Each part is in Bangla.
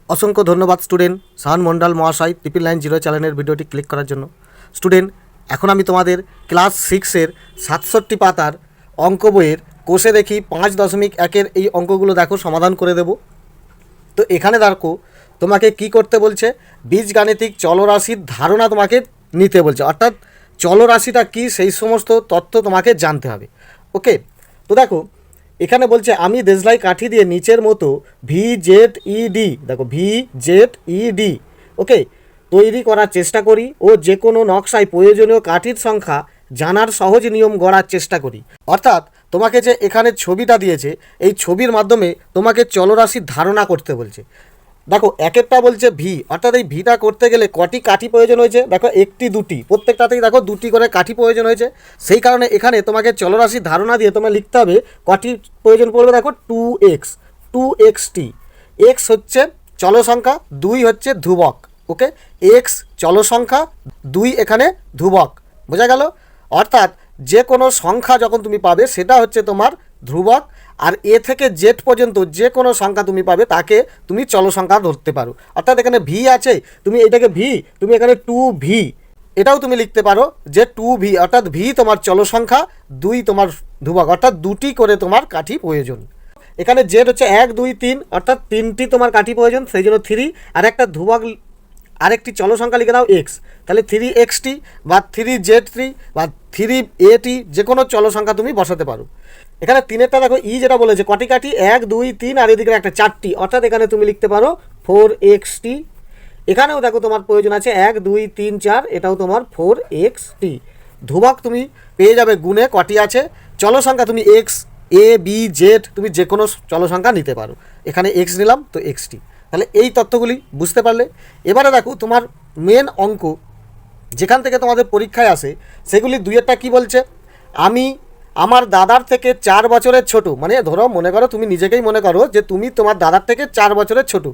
অসংখ্য ধন্যবাদ স্টুডেন্ট শাহান মন্ডল মহাশয় 990 চ্যানেলের ভিডিওটি ক্লিক করার জন্য। স্টুডেন্ট, এখন আমি তোমাদের ক্লাস 6-এর 67 পাতার অঙ্ক বইয়ের কোষে দেখি 5.1-এর এই অঙ্কগুলো দেখো সমাধান করে দেব। তো এখানে দেখো তোমাকে কি করতে বলছে, বীজগাণিতিক চলরাশির ধারণা তোমাকে নিতে বলছে, অর্থাৎ চলরাশিটা কি সেই সমস্ত তথ্য তোমাকে জানতে হবে। ওকে, তো দেখো এখানে বলছে আমি দেশলাই কাঠি দিয়ে নিচের মতো VZED, দেখো VZED ওকে তৈরি করার চেষ্টা করি ও যে কোনো নকশায় প্রয়োজনীয় কাঠির সংখ্যা জানার সহজ নিয়ম গড়ার চেষ্টা করি। অর্থাৎ তোমাকে যে এখানে ছবিটা দিয়েছে, এই ছবির মাধ্যমে তোমাকে চলরাশির ধারণা করতে বলছে। দেখো এক একটা বলছে ভি, অর্থাৎ এই ভিটা করতে গেলে কটি কাঠি প্রয়োজন হয়েছে, দেখো একটি দুটি, প্রত্যেকটাতেই দেখো দুটি করে কাঠি প্রয়োজন হয়েছে। সেই কারণে এখানে তোমাকে চলরাশির ধারণা দিয়ে তোমায় লিখতে হবে কটি প্রয়োজন পড়বে। দেখো 2x 2xt, এক্স হচ্ছে চলসংখ্যা, 2 হচ্ছে ধ্রুবক। ওকে, এক্স চলসংখ্যা, 2 এখানে ধ্রুবক, বোঝা গেল। অর্থাৎ যে কোনো সংখ্যা যখন তুমি পাবে সেটা হচ্ছে তোমার ধ্রুবক, আর এ থেকে জেড পর্যন্ত যে কোনো সংখ্যা তুমি পাবে তাকে তুমি চলসংখ্যা ধরতে পারো। অর্থাৎ এখানে ভি আছে, তুমি এটাকে ভি, তুমি এখানে 2v এটাও তুমি লিখতে পারো যে 2v, অর্থাৎ ভি তোমার চলসংখ্যা, 2 তোমার ধ্রুবক, অর্থাৎ দুটি করে তোমার কাঠি প্রয়োজন। এখানে জেড হচ্ছে 1 2 3, অর্থাৎ 3টি তোমার কাঠি প্রয়োজন, সেই জন্য 3, আর একটা ধ্রুবক আরেকটি চলসংখ্যা লিখে দাও এক্স, তাহলে 3xt বা 3z3 বা 3at, যে কোনো চলসংখ্যা তুমি বসাতে পারো। এখানে 3-এরটা দেখো ই যেটা বলেছে কটি কাঠি 1 2 3, আর এদিকে একটা 4টি, অর্থাৎ এখানে তুমি লিখতে পারো 4xt। এখানেও দেখো তোমার প্রয়োজন আছে 1 2 3 4, এটাও তোমার 4xt। ধ্রুবক তুমি পেয়ে যাবে গুণে কটি আছে, চলসংখ্যা তুমি এক্স এ বি জেড তুমি যে কোনো চলসংখ্যা নিতে পারো, এখানে এক্স নিলাম তো xt। তাহলে এই তথ্যগুলি বুঝতে পারলে। এবারে দেখো তোমার মেন অঙ্ক যেখান থেকে তোমাদের পরীক্ষায় আসে সেগুলি 2-একটা কী বলছে, আমি আমার দাদার থেকে 4 বছরের ছোট, মানে ধরো মনে করো তুমি নিজেকেই মনে করো যে তুমি তোমার দাদার থেকে 4 বছরের ছোট,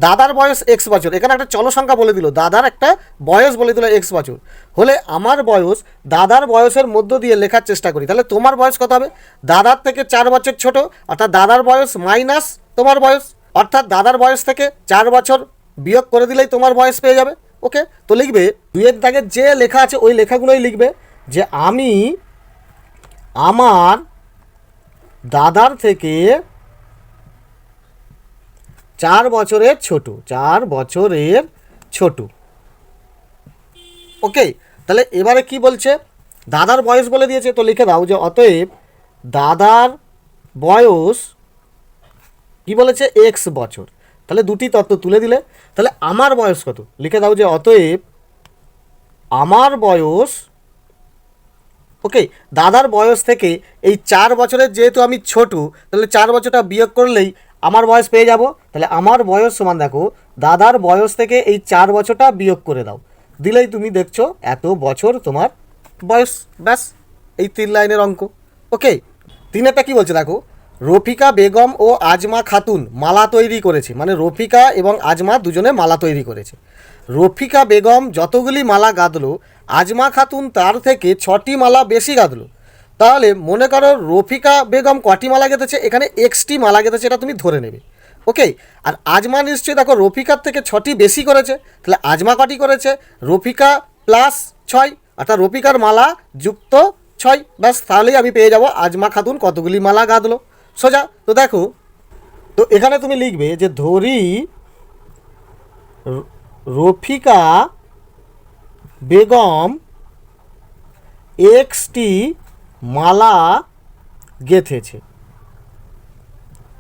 দাদার বয়স x বছর, এখানে একটা চলসংখ্যা বলে দিল, দাদার একটা বয়স বলে দিল x বছর, হলে আমার বয়স দাদার বয়সের মধ্য দিয়ে লেখার চেষ্টা করি, তাহলে তোমার বয়স কত হবে, দাদার থেকে 4 বছর ছোট, অর্থাৎ দাদার বয়স মাইনাস তোমার বয়স, অর্থাৎ দাদার বয়স থেকে 4 বছর বিয়োগ করে দিলেই তোমার বয়স পেয়ে যাবে। ওকে, তো লিখবে 2-এর দাগের যে লেখা আছে ওই লেখাগুলোই লিখবে, যে আমি আমার দাদার থেকে 4 বছরের ছোট, 4 বছরের ছোট। ওকে, তাহলে এবারে কি বলছে, দাদার বয়স বলে দিয়েছে, তো লিখে দাও যে অতএব দাদার বয়স কি বলেছে এক্স বছর, তাহলে দুটি তত্ত্ব তুলে দিলে। তাহলে আমার বয়স কত, লিখে দাও যে অতএব আমার বয়স, ওকে দাদার বয়স থেকে এই 4 বছরের যেহেতু আমি ছোট, তাহলে 4 বছরটা বিয়োগ করলেই আমার বয়স পেয়ে যাব। তাহলে আমার বয়স সমান দেখো দাদার বয়স থেকে এই 4 বছরটা বিয়োগ করে দাও, দিলেই তুমি দেখছো এত বছর তোমার বয়স, ব্যাস এই 3 লাইনের অঙ্ক। ওকে, 3-একটা কী বলছে দেখো, রফিকা বেগম ও আজমা খাতুন মালা তৈরি করেছে, মানে রফিকা এবং আজমা দুজনে মালা তৈরি করেছে। রফিকা বেগম যতগুলি মালা গাঁথলো, আজমা খাতুন তার থেকে 6টি মালা বেশি গাঁথলো। তাহলে মনে করো রফিকা বেগম কটি মালা গেঁথেছে, এখানে এক্সটি মালা গেঁথেছে, এটা তুমি ধরে নেবে। ওকে, আর আজমা নিশ্চয়ই দেখো রফিকার থেকে 6টি বেশি করেছে, তাহলে আজমা কটি করেছে, রফিকা প্লাস 6, অর্থাৎ রফিকার মালা যুক্ত 6, ব্যাস তাহলেই আমি পেয়ে যাব আজমা খাতুন কতগুলি মালা গাঁথলো, সোজা। তো দেখো, তো এখানে তুমি লিখবে যে ধরি রফিকা বেগম এক্সটি মালা গেঁথেছে।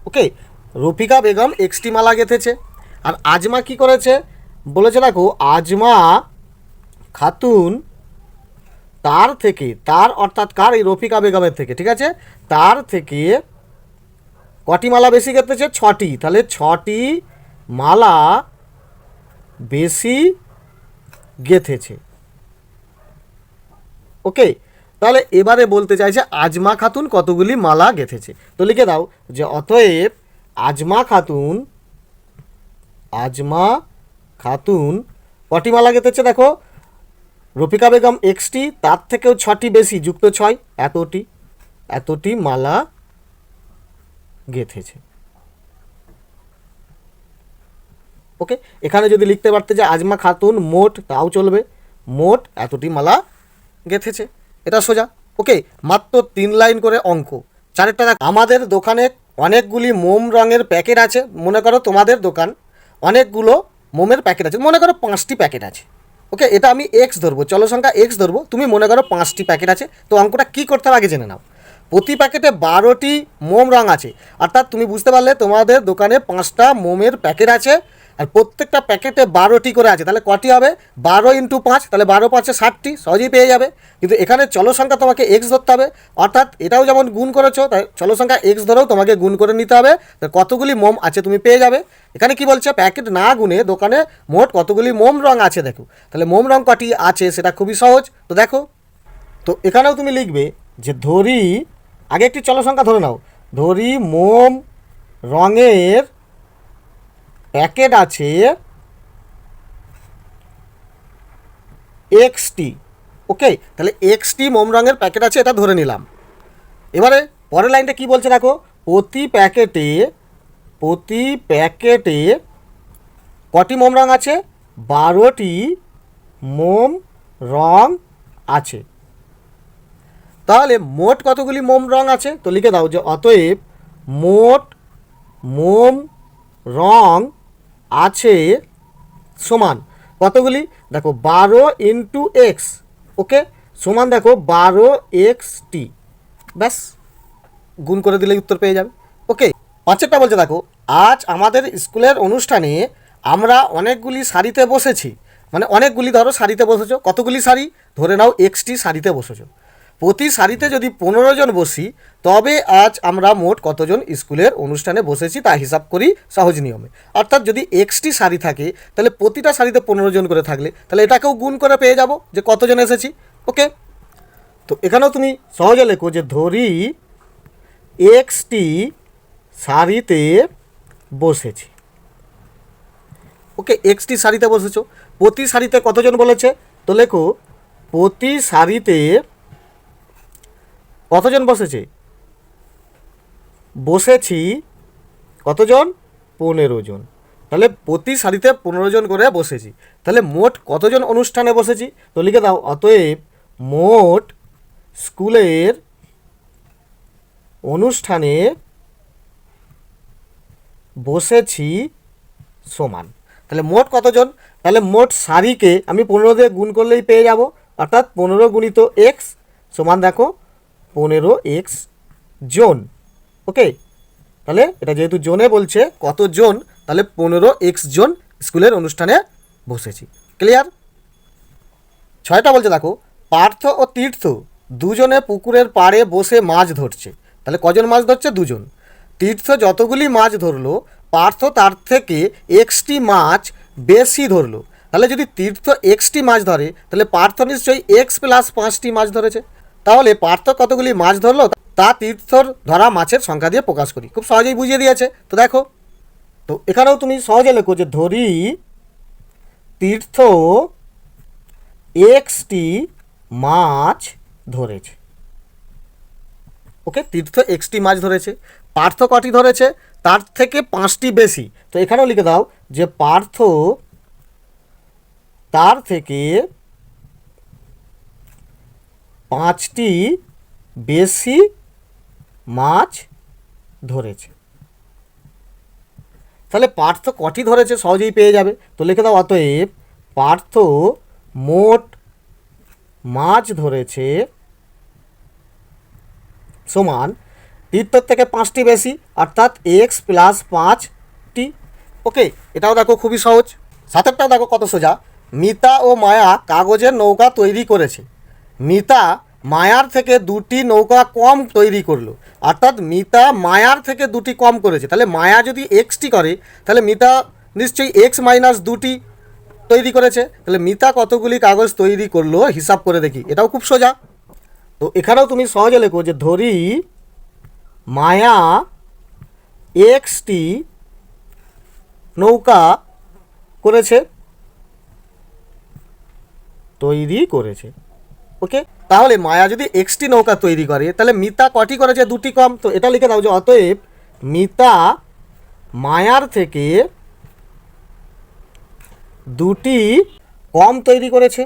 ওকে, রফিকা বেগম এক্সটি মালা গেঁথেছে, আর আজমা কি করেছে বলেছে দেখো আজমা খাতুন তার থেকে, তার অর্থাৎ কার, এই রফিকা বেগমের থেকে, ঠিক আছে, তার থেকে কটি মালা বেশি গেঁথেছে, 6টি, তাহলে 6টি মালা বেশি গেঁথেছে। ওকে, তাহলে এবারে বলতে চাইছে আজমা খাতুন কতগুলি মালা গেঁথেছে, তো লিখে দাও যে অতএব আজমা খাতুন, আজমা খাতুন কটি মালা গেঁথেছে, দেখো রফিকা বেগম এক্সটি, তার থেকেও 6টি বেশি যুক্ত 6, এতটি মালা গেঁথেছে। ওকে, এখানে যদি লিখতে পারতে যে আজমা খাতুন মোট, তাও চলবে, মোট এতটি মালা গেঁথেছে, এটা সোজা। ওকে, মাত্র 3 লাইন করে অঙ্ক। চারেরটা দেখ, আমাদের দোকানে অনেকগুলি মোম রঙের প্যাকেট আছে। মনে করো তোমাদের দোকান অনেকগুলো মোমের প্যাকেট আছে, মনে করো 5টি প্যাকেট আছে। ওকে, এটা আমি এক্স ধরবো, চলো সংখ্যা এক্স ধরবো, তুমি মনে করো 5টি প্যাকেট আছে। তো অঙ্কটা কী করতে হবে আগে জেনে নাও। প্রতি প্যাকেটে 12টি মোম রঙ আছে, অর্থাৎ তুমি বুঝতে পারলে তোমাদের দোকানে 5টা মোমের প্যাকেট আছে, আর প্রত্যেকটা প্যাকেটে 12টি করে আছে। তাহলে কটি হবে? 12 × 5, তাহলে 12 × 5 = 60টি, সহজেই পেয়ে যাবে। কিন্তু এখানে চলো সংখ্যা তোমাকে এক্স ধরতে হবে, অর্থাৎ এটাও যেমন গুণ করেছো, তাই চলো সংখ্যা এক্স ধরেও তোমাকে গুণ করে নিতে হবে। কতগুলি মোম আছে তুমি পেয়ে যাবে। এখানে কি বলছে, প্যাকেট না গুনে দোকানে মোট কতগুলি মোম রঙ আছে দেখো। তাহলে মোম রঙ কটি আছে সেটা খুবই সহজ। তো দেখো, তো এখানেও তুমি লিখবে যে ধরি, আগে একটি চলো সংখ্যা ধরে নাও, ধরি মোম রঙের প্যাকেট আছে এক্সটি। ওকে, তাহলে এক্সটি মোম রঙের প্যাকেট আছে, এটা ধরে নিলাম। এবারে পরের লাইনটা কি বলছে দেখো, প্রতি প্যাকেটে কটি মোম রঙ আছে? 12টি মোম রঙ আছে। তাহলে মোট কতগুলি মোম রঙ আছে? তো লিখে দাও যে অতএব মোট মোম রঙ আছে সমান কতগুলি? দেখো 12 × x, ওকে, সমান দেখো 12xt, ব্যাস গুণ করে দিলেই উত্তর পেয়ে যাবে। ওকে, পাঁচেরটা বলছে দেখো, আজ আমাদের স্কুলের অনুষ্ঠানে আমরা অনেকগুলি সারিতে বসেছি। মানে অনেকগুলি ধরো সারিতে বসেছো, কতগুলি সারি? ধরে নাও এক্সটি সারিতে বসেছো। প্রতি সারিতে যদি 15 জন বসি, তবে আজ আমরা মোট কতজন স্কুলের অনুষ্ঠানে বসেছি তা হিসাব করি সহজ নিয়মে। অর্থাৎ যদি এক্সটি সারি থাকে, তাহলে প্রতিটা সারিতে 15 জন করে থাকলে, তাহলে এটাকেও গুণ করে পেয়ে যাব যে কতজন এসেছি। ওকে, তো এখানেও তুমি সহজে লেখো যে ধরি এক্সটি সারিতে বসেছি। ওকে, এক্সটি সারিতে বসেছো, প্রতি সারিতে কতজন বলেছে? তো লেখো প্রতি সারিতে কতজন বসেছে? বসেছি কতজন? 15 জন। তাহলে প্রতি সারিতে 15 জন করে বসেছি। তাহলে মোট কতজন অনুষ্ঠানে বসেছি? তো লিখে দাও অতএব মোট স্কুলের অনুষ্ঠানে বসেছি সমান, তাহলে মোট কতজন? তাহলে মোট সারিকে আমি 15 দিয়ে গুণ করলেই পেয়ে যাব, অর্থাৎ 15 × x সমান দেখো 15x জন। ওকে, তাহলে এটা যেহেতু জনে বলছে কত জন, তাহলে 15x জন স্কুলের অনুষ্ঠানে বসেছি। ক্লিয়ার? 6টা বলছে দেখো, পার্থ ও তীর্থ দুজনে পুকুরের পাড়ে বসে মাছ ধরছে। তাহলে কজন মাছ ধরছে? 2 জন। তীর্থ যতগুলি মাছ ধরলো, পার্থ তার থেকে এক্সটি মাছ বেশি ধরলো। তাহলে যদি তীর্থ এক্সটি মাছ ধরে, তাহলে পার্থ নিশ্চয়ই এক্স প্লাস 5টি মাছ ধরেছে। তাহলে পার্থ কতগুলি মাছ ধরলো তা তীর্থর ধরা মাছের সংখ্যা দিয়ে প্রকাশ করি। খুব সহজেই বুঝিয়ে দিয়েছে। তো দেখো, তো এখানেও তুমি সহজে লেখো যে ধরি তীর্থ এক্সটি মাছ ধরেছে। ওকে, তীর্থ এক্সটি মাছ ধরেছে। পার্থ কটি ধরেছে? তার থেকে 5টি বেশি। তো এখানেও লিখে দাও যে পার্থ তার থেকে 5টি বেশি মাছ ধরেছে। তাহলে পার্থ কটি ধরেছে সহজেই পেয়ে যাবে। তো লিখে দাও অতএব পার্থ মোট মাছ ধরেছে সমান তীর্থর থেকে 5টি বেশি, অর্থাৎ x প্লাস 5টি। ওকে, এটাও দেখো খুবই সহজ। 7টাও দেখো কত সোজা, মিতা ও মায়া কাগজের নৌকা তৈরি করেছে। মিতা মায়ার থেকে 2টি নৌকা কম তৈরি করলো, অর্থাৎ মিতা মায়ার থেকে 2টি কম করেছে। তাহলে মায়া যদি এক্সটি করে, তাহলে মিতা নিশ্চয়ই x - 2টি তৈরি করেছে। তাহলে মিতা কতগুলি কাগজ তৈরি করলো হিসাব করে দেখি, এটাও খুব সোজা। তো এখানেও তুমি সহজে লেখো যে ধরি মায়া এক্সটি নৌকা করেছে, তৈরি করেছে। ওকে, তাহলে মায়া যদি এক্সটি নৌকা তৈরি করে, তাহলে মিতা কটি করেছে? 2টি কম। তো এটা লিখে দাও যে অতএব মিতা মায়ার থেকে দুটি কম তৈরি করেছে।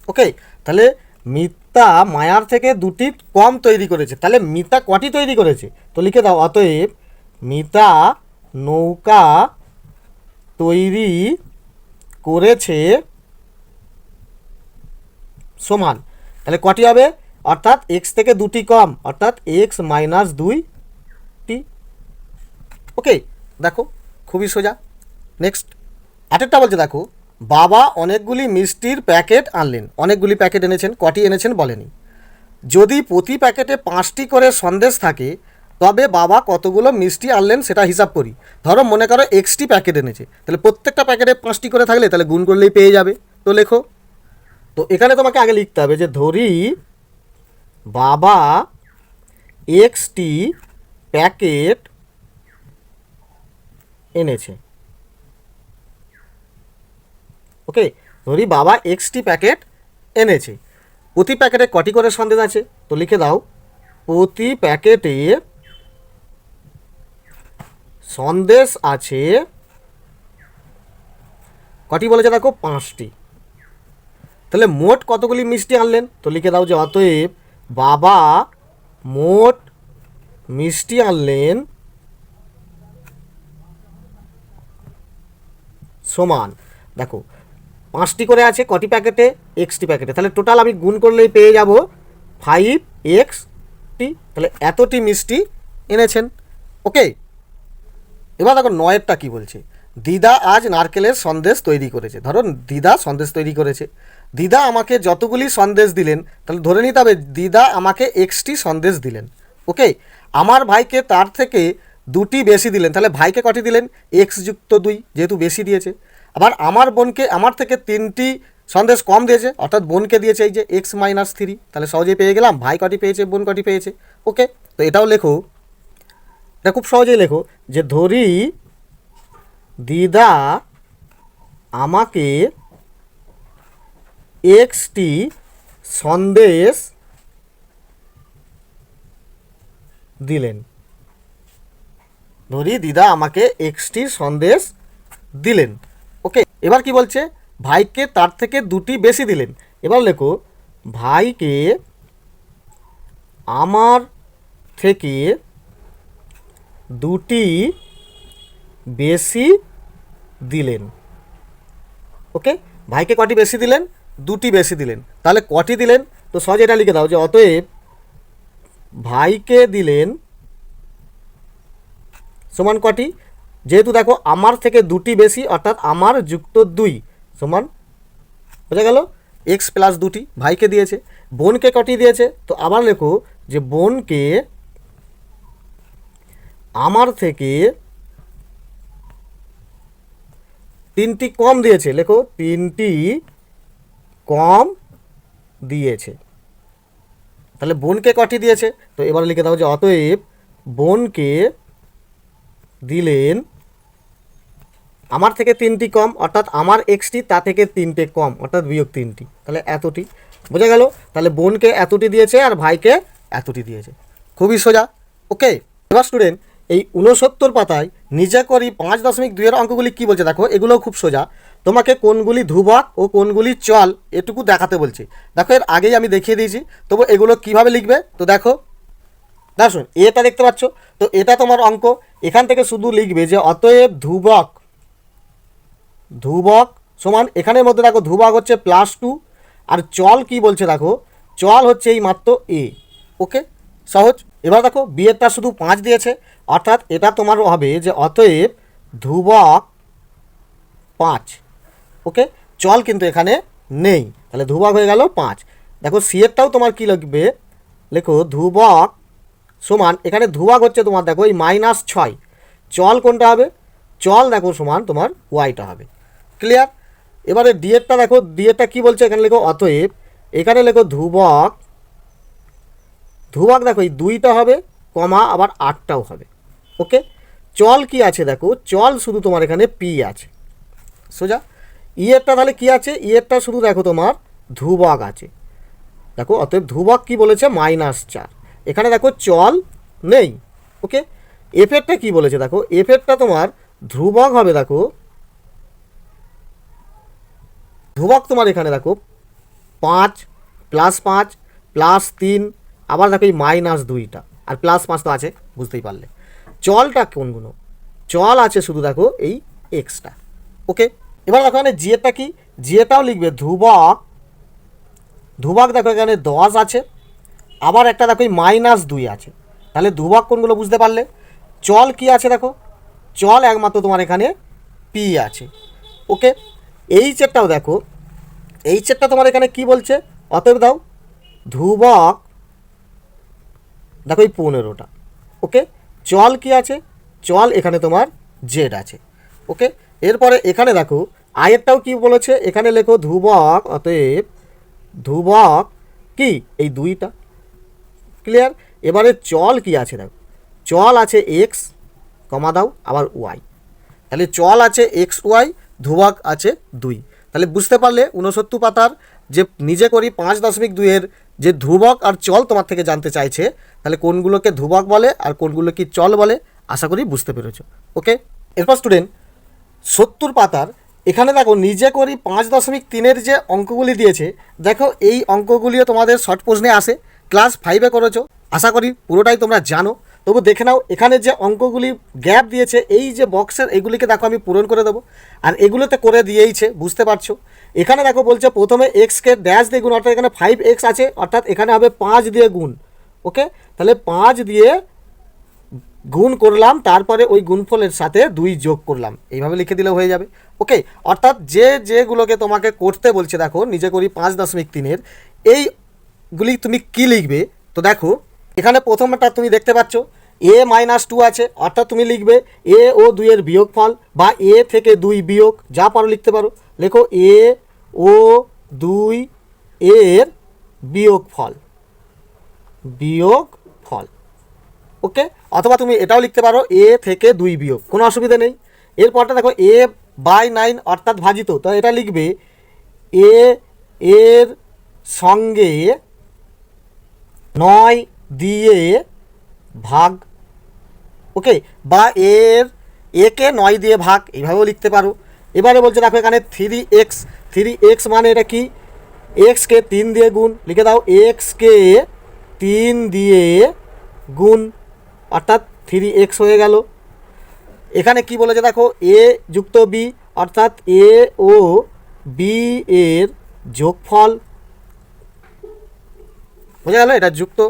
ওকে, তাহলে মিতা মায়ার থেকে দুটি কম তৈরি করেছে। তাহলে মিতা কটি তৈরি করেছে? তো লিখে দাও, অতএব মিতা নৌকা তৈরি করেছে সমান, তাহলে কটি হবে? অর্থাৎ এক্স থেকে দুটি কম, অর্থাৎ এক্স মাইনাস 2টি। ওকে, দেখো খুবই সোজা। নেক্সট আরেকটা বলছে, দেখো বাবা অনেকগুলি মিষ্টির প্যাকেট আনলেন। অনেকগুলি প্যাকেট এনেছেন, কটি এনেছেন বলেনি। যদি প্রতি প্যাকেটে 5টি করে সন্দেশ থাকে তবে বাবা কতগুলো মিষ্টি আনলেন সেটা হিসাব করি। ধরো মনে করো এক্সটি প্যাকেট এনেছে, তাহলে প্রত্যেকটা প্যাকেটে 5টি করে থাকলে তাহলে গুণ করলেই পেয়ে যাবে। তো লেখো, তো এখানে তোমাকে আগে লিখতে হবে যে ধরি বাবা এক্সটি প্যাকেট এনেছে। ওকে, ধরি বাবা এক্সটি প্যাকেট এনেছে। প্রতি প্যাকেটে কটি করে সন্দেশ আছে? তো লিখে দাও, প্রতি প্যাকেটে সন্দেশ আছে কটি বলেছে দেখো, 5টি। তাহলে মোট কতগুলি মিষ্টি আনলেন? তো লিখে দাও যে অতএব বাবা মোট মিষ্টি আনলেন সমান, দেখো 5টি করে আছে কটি প্যাকেটে? এক্সটি প্যাকেটে। তাহলে টোটাল আমি গুণ করলেই পেয়ে যাব 5xটি। তাহলে এতটি মিষ্টি এনেছেন। ওকে, এবার দেখো 9এরটা কী বলছে। দিদা আজ নারকেলের সন্দেশ তৈরি করেছে। ধরো দিদা সন্দেশ তৈরি করেছে। দিদা আমাকে যতগুলি সন্দেশ দিলেন, তাহলে ধরে নিতে হবে দিদা আমাকে এক্সটি সন্দেশ দিলেন। ওকে, আমার ভাইকে তার থেকে দুটি বেশি দিলেন, তাহলে ভাইকে কটি দিলেন? এক্স যুক্ত 2, যেহেতু বেশি দিয়েছে। আবার আমার বোনকে আমার থেকে 3টি সন্দেশ কম দিয়েছে, অর্থাৎ বোনকে দিয়েছে এই যে এক্স মাইনাস 3। তাহলে সহজেই পেয়ে গেলাম ভাই কটি পেয়েছে, বোন কটি পেয়েছে। ওকে, তো এটাও লেখো, এটা খুব সহজেই লেখো যে ধরি দিদা আমাকে এক্সটি সন্দেশ দিলেন। ধরি দিদা আমাকে এক্সটি সন্দেশ দিলেন। ওকে, এবার কি বলছে? ভাইকে তার থেকে দুটি বেশি দিলেন। এবার লেখো, ভাইকে আমার থেকে দুটি বেশি দিলেন। ওকে, ভাইকে কটি বেশি দিলেন? দুটি বেশি দিলেন। তাহলে কটি দিলেন? তো সহজে এটা লিখে দাও যে অতএব ভাইকে দিলেন সমান কটি? যেহেতু দেখো আমার থেকে দুটি বেশি, অর্থাৎ আমার যুক্ত 2 সমান, বোঝা গেল, এক্স প্লাস 2টি ভাইকে দিয়েছে। বোনকে কটি দিয়েছে? তো আবার লেখো যে বোনকে আমার থেকে 3টি কম দিয়েছে। লেখো 3টি কম দিয়েছে। তাহলে বোনকে কটি দিয়েছে? তো এবার লিখে দাও যে অতএব বোনকে দিলেন আমার থেকে 3টি কম, অর্থাৎ আমার এক্সটি তা থেকে 3টে কম, অর্থাৎ বিয়োগ 3টি। তাহলে এতটি, বোঝা গেল। তাহলে বোনকে এতটি দিয়েছে আর ভাইকে এতটি দিয়েছে। খুবই সোজা। ওকে, এবার স্টুডেন্ট এই 69 পাতায় নিজে করি 5.2-এর অঙ্কগুলি কী বলছে দেখো, এগুলোও খুব সোজা। তোমাকে কোনগুলি ধ্রুবক ও কোনগুলি চল এটুকু দেখাতে বলছে। দেখো এর আগেই আমি দেখিয়ে দিয়েছি, তবু এগুলো কিভাবে লিখবে তো দেখো। শুন, এটা দেখতে পাচ্ছ, তো এটা তোমার অঙ্ক। এখান থেকে শুধু লিখবে যে অতএব ধ্রুবক সমান, এখানের মধ্যে দেখো ধ্রুবক হচ্ছে +2, আর চল কি বলছে দেখো, চল হচ্ছে এই মাত্র এ। ওকে, সহজ। এবার দেখো বিয়েরটা শুধু 5 দিয়েছে, অর্থাৎ এটা তোমার হবে যে অতএব ধ্রুবক 5। ওকে, চল কিন্তু এখানে নেই, তাহলে ধ্রুবক হয়ে গেল 5। দেখো সিয়েরটাও তোমার কি লিখবে, লেখো ধ্রুবক সমান, এখানে ধ্রুবক হচ্ছে তোমার দেখো এই -6। চল কোনটা হবে? চল দেখো সমান তোমার ওয়াইটা হবে। ক্লিয়ার? এবারে ডিএরটা দেখো, ডিএরটা কী বলছে এখানে লেখো অতএব, এখানে লেখো ধ্রুবক দেখো এই 2টা হবে, কমা আবার 8টাও হবে। ওকে, চল কি আছে দেখো, চল শুধু তোমার এখানে পি আছে, সোজা। ইয়েরটা তাহলে কি আছে? ইয়েরটা শুধু দেখো তোমার ধ্রুবক আছে। দেখো অতএব ধ্রুবক কি বলেছে? -4। এখানে দেখো চল নেই। ওকে, এফেরটা কি বলেছে দেখো, এফেরটা তোমার ধ্রুবক হবে। দেখো ধ্রুবক তোমার এখানে দেখো 5 +5 +3, আবার দেখো এই -2টা আর +5 তো আছে, বুঝতেই পারলে। চলটা কোনগুলো? চল আছে শুধু দেখো এই এক্সটা। ওকে, এবার দেখো এখানে জিএটা কি, জিএটাও লিখবে ধ্রুবক। ধ্রুবক দেখো এখানে 10 আছে, আবার একটা দেখো এই -2 আছে। তাহলে ধ্রুবক কোনগুলো বুঝতে পারলে। চল কি আছে দেখো, চল একমাত্র তোমার এখানে পি আছে। ওকে, এইচেরটাও দেখো, এইচেরটা তোমার এখানে কি বলছে, অতএব দাও ধ্রুবক দেখো এই 15টা। ওকে, চল কি আছে, চল এখানে তোমার জেড আছে। ওকে, এরপরে এখানে দেখো আয়েরটাও কি বলেছে, এখানে লেখো ধ্রুবক, অতএব ধ্রুবক কি এই 2টা। ক্লিয়ার। এবারে চল কি আছে দেখো, চল আছে এক্স, কমা দাও আবার ওয়াই। তাহলে চল আছে এক্স ওয়াই, ধ্রুবক আছে 2। তাহলে বুঝতে পারলে 69 পাতার যে নিজে করি 5.2-এর যে ধ্রুবক আর চল তোমার থেকে জানতে চাইছে, তাহলে কোনগুলোকে ধ্রুবক বলে আর কোনগুলো কি চল বলে, আশা করি বুঝতে পেরেছো। ওকে, এরপর স্টুডেন্ট 70 পাতার এখানে দেখো নিজে করি 5.3-এর যে অঙ্কগুলি দিয়েছে, দেখো এই অঙ্কগুলিও তোমাদের শর্ট প্রশ্নে আসে, ক্লাস 5-এ করেছো, আশা করি পুরোটাই তোমরা জানো। তবু দেখে নাও এখানে যে অঙ্কগুলি গ্যাপ দিয়েছে, এই যে বক্সের এগুলিকে দেখো আমি পূরণ করে দেবো, আর এগুলোতে করে দিয়েইছে, বুঝতে পারছো। এখানে দেখো বলছে প্রথমে এক্সকে ড্যাশ দিয়ে গুণ, অর্থাৎ এখানে 5x আছে, অর্থাৎ এখানে হবে 5 দিয়ে গুণ। ওকে, তাহলে 5 দিয়ে গুণ করলাম, তারপরে ওই গুণফলের সাথে 2 যোগ করলাম, এইভাবে লিখে দিলে হয়ে যাবে। ওকে, অর্থাৎ যেগুলোকে তোমাকে করতে বলছে দেখো নিজে করি 5.3-এর এইগুলি তুমি কি লিখবে। তো দেখো এখানে প্রথমটা তুমি দেখতে পাচ্ছ a-2 আছে, অর্থাৎ তুমি লিখবে এ ও 2-এর বিয়োগফল, বা এ থেকে 2 বিয়োগ, যা পারো লিখতে পারো। লেখো এ ও 2 এর বিয়োগফল, বিয়োগফল। ওকে, অথবা তুমি এটাও লিখতে পারো এ থেকে 2 বিয়োগ, কোনো অসুবিধা নেই। এরপরটা দেখো a/9 অর্থাৎ ভাজিত, তো এটা লিখবে এ এর সঙ্গে 9 দিয়ে ভাগ। ওকে, বা একে 9 দিয়ে ভাগ, এইভাবেও লিখতে পারো। এবারে বলছে দেখো এখানে 3x মানে এটা কি, এক্সকে 3 দিয়ে গুণ, লিখে দাও এক্সকে 3 দিয়ে গুণ, অর্থাৎ 3x হয়ে গেল। এখানে কি বলেছে দেখো এ যুক্ত বি, অর্থাৎ এ ও বি এর যোগফল, বোঝা গেল, এটা যুক্ত।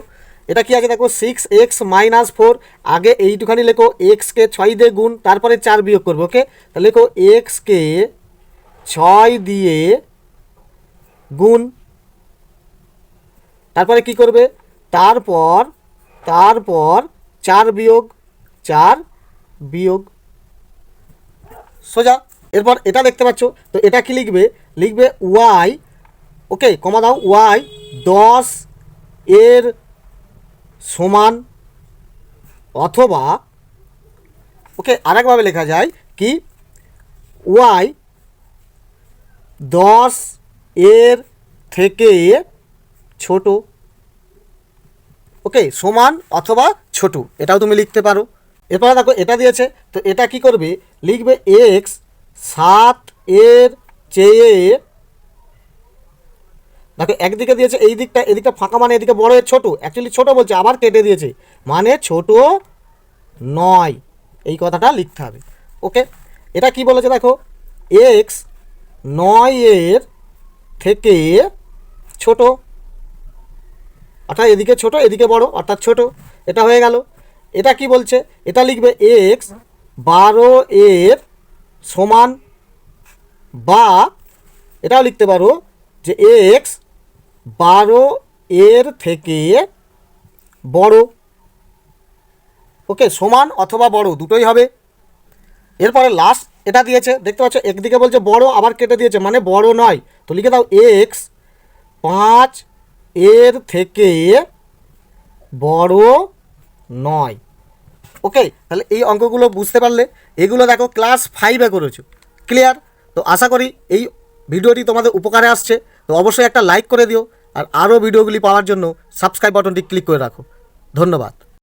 এটা কি আছে দেখো 6x - 4, আগে এইটুখানি লেখো এক্সকে 6 দিয়ে গুণ, তারপরে 4 বিয়োগ করবো। ওকে, তাহলে লেখো এক্সকে 6 দিয়ে গুণ, তারপরে কি করবে, তারপর 4 বিয়োগ সোজা। এরপর এটা দেখতে পাচ্ছ, তো এটা কি লিখবে, লিখবে ওয়াই, ওকে কমা দাও, ওয়াই 10 এর সমান, অথবা ওকে আরেকভাবে লেখা যায় কি, ওয়াই 10 এর থেকে ছোট। ওকে, সমান অথবা ছোট, এটাও তুমি লিখতে পারো। এরপরে দেখো এটা দিয়েছে, তো এটা কি করবে, লিখবে এক্স 7 এর চেয়ে, দেখো একদিকে দিয়েছে এই দিকটা, এদিকটা ফাঁকা মানে এদিকে বড় এর ছোট, অ্যাকচুয়ালি ছোট বলছে, আবার কেটে দিয়েছে মানে ছোট নয়, এই কথাটা লিখতে হবে। ওকে, এটা কি বলেছে দেখো এক্স 9 এর থেকে ছোট, অর্থাৎ এদিকে ছোট এদিকে বড়, অর্থাৎ ছোট, এটা হয়ে গেল। এটা কি বলছে, এটা লিখবে এক্স 12 এর সমান, বা এটাও লিখতে পারো যে এক্স 12 এর থেকে বড়। ওকে, সমান অথবা বড় দুটোই হবে। এরপরে লাস্ট এটা দিয়েছে, দেখতে পাচ্ছ একদিকে বলছে বড়, আবার কেটে দিয়েছে মানে বড় নয়, তো লিখে দাও এক্স 5 এর থেকে বড় নয়। ওকে, তাহলে এই অঙ্কগুলো বুঝতে পারলে, এগুলো দেখো ক্লাস 5-এ করেছো। ক্লিয়ার। তো আশা করি এই ভিডিওটি তোমাদের উপকারে আসছে, তো অবশ্যই একটা লাইক করে দিও, আর আরও ভিডিওগুলি পাওয়ার জন্য সাবস্ক্রাইব বাটনটি ক্লিক করে রাখো। ধন্যবাদ।